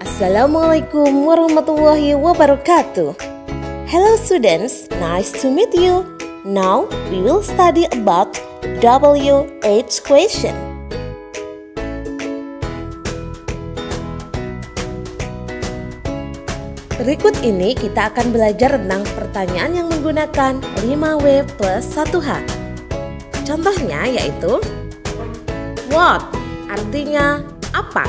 Assalamualaikum warahmatullahi wabarakatuh. Hello students, nice to meet you. Now we will study about WH question. Berikut ini kita akan belajar tentang pertanyaan yang menggunakan 5W plus 1H. Contohnya yaitu what, artinya apa?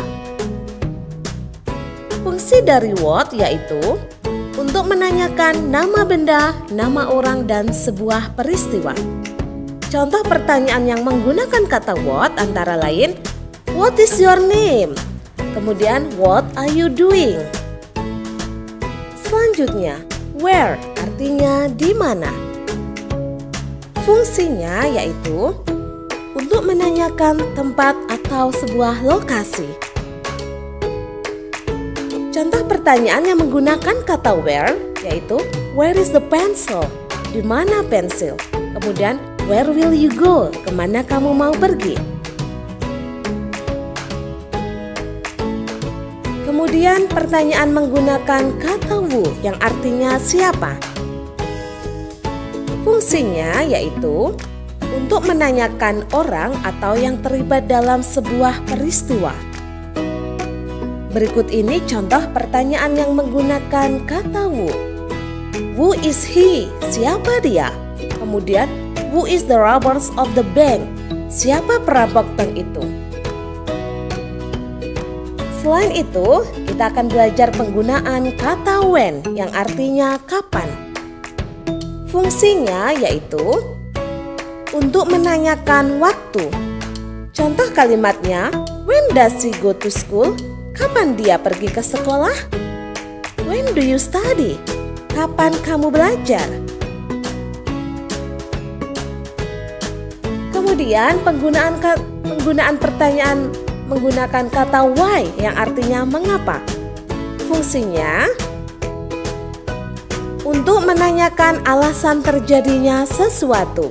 Fungsi dari what yaitu untuk menanyakan nama benda, nama orang, dan sebuah peristiwa. Contoh pertanyaan yang menggunakan kata what antara lain, what is your name? Kemudian, what are you doing? Selanjutnya, where artinya di mana. Fungsinya yaitu untuk menanyakan tempat atau sebuah lokasi. Contoh pertanyaan yang menggunakan kata where yaitu where is the pencil? Di mana pensil? Kemudian where will you go? Kemana kamu mau pergi? Kemudian pertanyaan menggunakan kata who yang artinya siapa. Fungsinya yaitu untuk menanyakan orang atau yang terlibat dalam sebuah peristiwa. Berikut ini contoh pertanyaan yang menggunakan kata who. Who is he? Siapa dia? Kemudian, who is the robbers of the bank? Siapa perampok bank itu? Selain itu, kita akan belajar penggunaan kata when yang artinya kapan. Fungsinya yaitu untuk menanyakan waktu. Contoh kalimatnya, when does he go to school? Kapan dia pergi ke sekolah? When do you study? Kapan kamu belajar? Kemudian penggunaan pertanyaan menggunakan kata why yang artinya mengapa. Fungsinya untuk menanyakan alasan terjadinya sesuatu.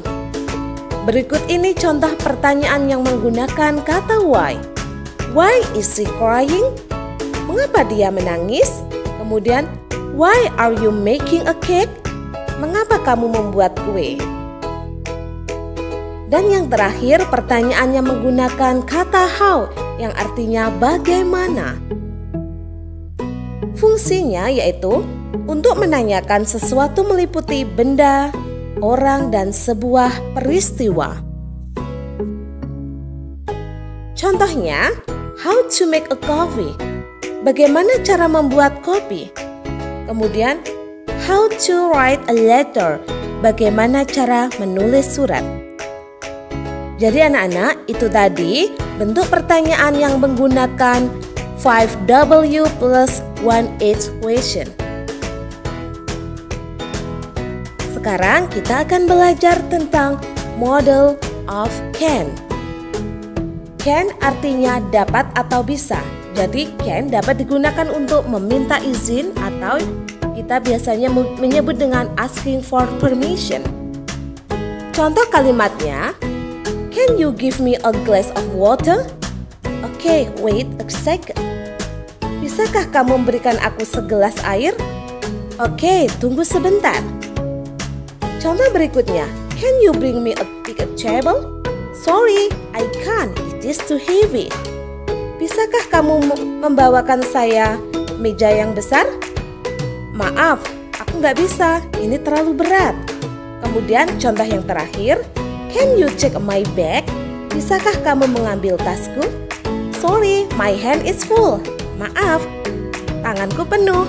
Berikut ini contoh pertanyaan yang menggunakan kata why. Why is he crying? Mengapa dia menangis? Kemudian, why are you making a cake? Mengapa kamu membuat kue? Dan yang terakhir, pertanyaan yang menggunakan kata how yang artinya bagaimana. Fungsinya yaitu untuk menanyakan sesuatu meliputi benda, orang, dan sebuah peristiwa. Contohnya, how to make a coffee? Bagaimana cara membuat kopi? Kemudian, how to write a letter? Bagaimana cara menulis surat? Jadi anak-anak, itu tadi bentuk pertanyaan yang menggunakan 5W plus 1H question. Sekarang kita akan belajar tentang model of can. Can artinya dapat atau bisa. Jadi can dapat digunakan untuk meminta izin atau kita biasanya menyebut dengan asking for permission. Contoh kalimatnya, can you give me a glass of water? Okay, wait a second. Bisakah kamu memberikan aku segelas air? Oke, tunggu sebentar. Contoh berikutnya, can you bring me a bigger table? Sorry, I can't. It is too heavy. Bisakah kamu membawakan saya meja yang besar? Maaf, aku nggak bisa. Ini terlalu berat. Kemudian contoh yang terakhir, can you check my bag? Bisakah kamu mengambil tasku? Sorry, my hand is full. Maaf, tanganku penuh.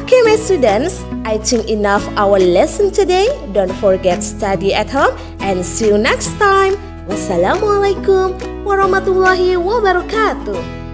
Okay, my students, I think enough our lesson today. Don't forget study at home and see you next time. Wassalamualaikum warahmatullahi wabarakatuh.